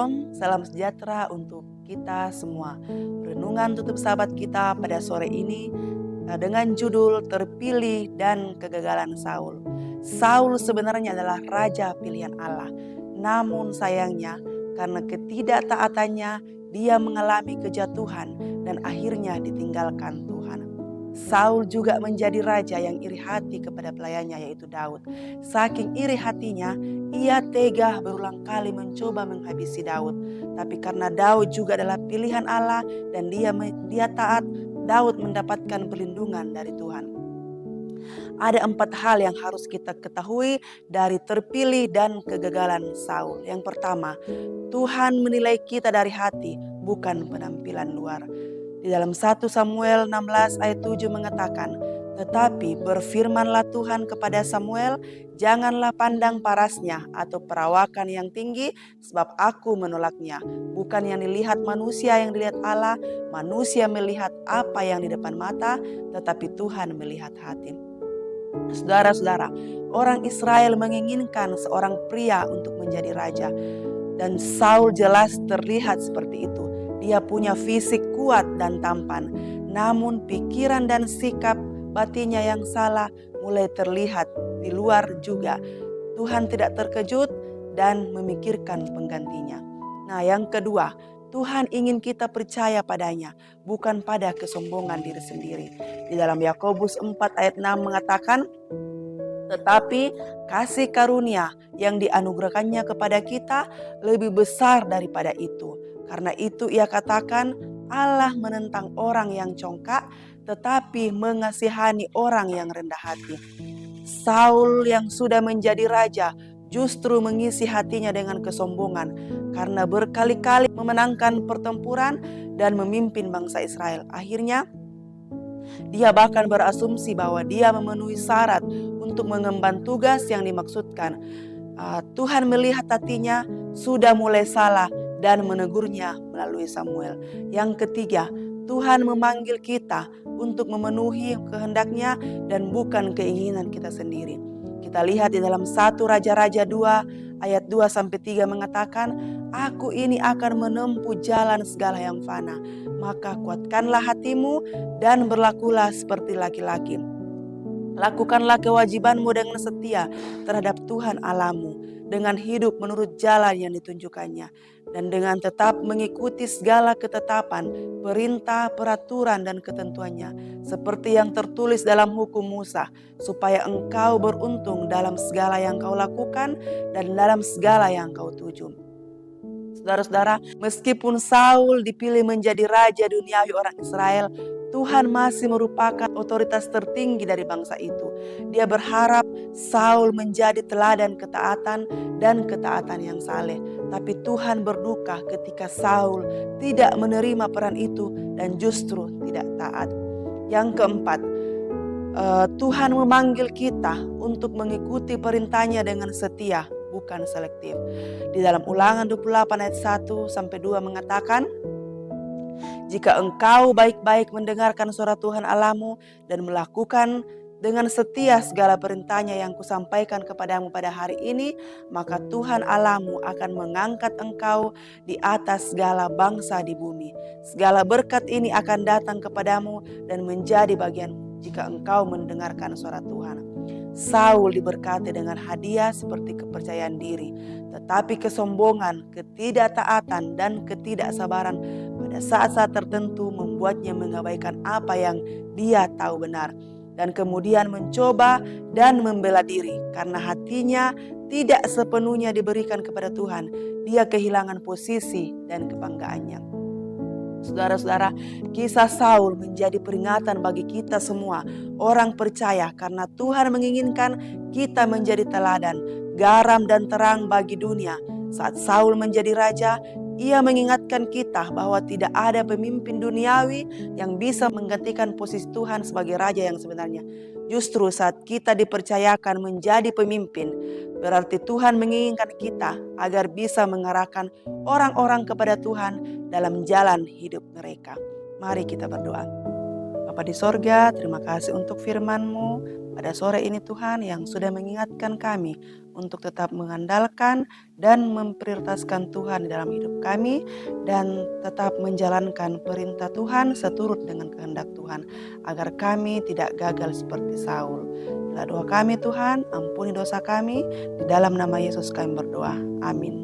Shalom, salam sejahtera untuk kita semua. Renungan tutup sahabat kita pada sore ini dengan judul Terpilih dan Kegagalan Saul. Saul sebenarnya adalah raja pilihan Allah. Namun sayangnya karena ketidaktaatannya dia mengalami kejatuhan dan akhirnya ditinggalkan Tuhan. Saul juga menjadi raja yang iri hati kepada pelayannya yaitu Daud. Saking iri hatinya, ia tega berulang kali mencoba menghabisi Daud. Tapi karena Daud juga adalah pilihan Allah dan dia taat, Daud mendapatkan perlindungan dari Tuhan. Ada 4 hal yang harus kita ketahui dari terpilih dan kegagalan Saul. Yang pertama, Tuhan menilai kita dari hati, bukan penampilan luar. Di dalam 1 Samuel 16 ayat 7 mengatakan, "Tetapi berfirmanlah Tuhan kepada Samuel, janganlah pandang parasnya atau perawakan yang tinggi, sebab aku menolaknya. Bukan yang dilihat manusia yang dilihat Allah, manusia melihat apa yang di depan mata, tetapi Tuhan melihat hati." Saudara-saudara, orang Israel menginginkan seorang pria untuk menjadi raja. Dan Saul jelas terlihat seperti itu. Dia punya fisik kuat dan tampan. Namun pikiran dan sikap batinnya yang salah mulai terlihat di luar juga. Tuhan tidak terkejut dan memikirkan penggantinya. Nah, yang kedua, Tuhan ingin kita percaya padanya, bukan pada kesombongan diri sendiri. Di dalam Yakobus 4 ayat 6 mengatakan, "Tetapi kasih karunia yang dianugerahkannya kepada kita lebih besar daripada itu. Karena itu ia katakan, Allah menentang orang yang congkak, tetapi mengasihani orang yang rendah hati." Saul yang sudah menjadi raja justru mengisi hatinya dengan kesombongan karena berkali-kali memenangkan pertempuran dan memimpin bangsa Israel. Akhirnya dia bahkan berasumsi bahwa dia memenuhi syarat untuk mengemban tugas yang dimaksudkan. Tuhan melihat hatinya sudah mulai salah dan menegurnya melalui Samuel. Yang ketiga, Tuhan memanggil kita untuk memenuhi kehendaknya dan bukan keinginan kita sendiri. Kita lihat di dalam 1 Raja-Raja 2 ayat 2-3 mengatakan, "Aku ini akan menempuh jalan segala yang fana. Maka kuatkanlah hatimu dan berlakulah seperti laki-laki. Lakukanlah kewajibanmu dengan setia terhadap Tuhan Allahmu, dengan hidup menurut jalan yang ditunjukkannya, dan dengan tetap mengikuti segala ketetapan, perintah, peraturan, dan ketentuannya, seperti yang tertulis dalam hukum Musa, supaya engkau beruntung dalam segala yang kau lakukan dan dalam segala yang kau tuju." Saudara-saudara, meskipun Saul dipilih menjadi raja duniawi orang Israel, Tuhan masih merupakan otoritas tertinggi dari bangsa itu. Dia berharap Saul menjadi teladan ketaatan dan ketaatan yang saleh. Tapi Tuhan berduka ketika Saul tidak menerima peran itu dan justru tidak taat. Yang keempat, Tuhan memanggil kita untuk mengikuti perintahnya dengan setia, bukan selektif. Di dalam Ulangan 28 ayat 1-2 mengatakan, "Jika engkau baik-baik mendengarkan suara Tuhan Allahmu dan melakukan dengan setia segala perintahnya yang kusampaikan kepadamu pada hari ini, maka Tuhan Allahmu akan mengangkat engkau di atas segala bangsa di bumi. Segala berkat ini akan datang kepadamu dan menjadi bagianmu jika engkau mendengarkan suara Tuhan." Saul diberkati dengan hadiah seperti kepercayaan diri, tetapi kesombongan, ketidaktaatan, dan ketidaksabaran pada saat-saat tertentu membuatnya mengabaikan apa yang dia tahu benar dan kemudian mencoba dan membela diri karena hatinya tidak sepenuhnya diberikan kepada Tuhan. Dia kehilangan posisi dan kebanggaannya. Saudara-saudara, kisah Saul menjadi peringatan bagi kita semua orang percaya karena Tuhan menginginkan kita menjadi teladan, garam dan terang bagi dunia. Saat Saul menjadi raja, ia mengingatkan kita bahwa tidak ada pemimpin duniawi yang bisa menggantikan posisi Tuhan sebagai raja yang sebenarnya. Justru saat kita dipercayakan menjadi pemimpin, berarti Tuhan menginginkan kita agar bisa mengarahkan orang-orang kepada Tuhan dalam jalan hidup mereka. Mari kita berdoa. Bapa di sorga, terima kasih untuk firman-Mu pada sore ini Tuhan yang sudah mengingatkan kami untuk tetap mengandalkan dan memprioritaskan Tuhan di dalam hidup kami dan tetap menjalankan perintah Tuhan seturut dengan kehendak Tuhan agar kami tidak gagal seperti Saul. Inilah doa kami Tuhan, ampuni dosa kami, di dalam nama Yesus kami berdoa. Amin.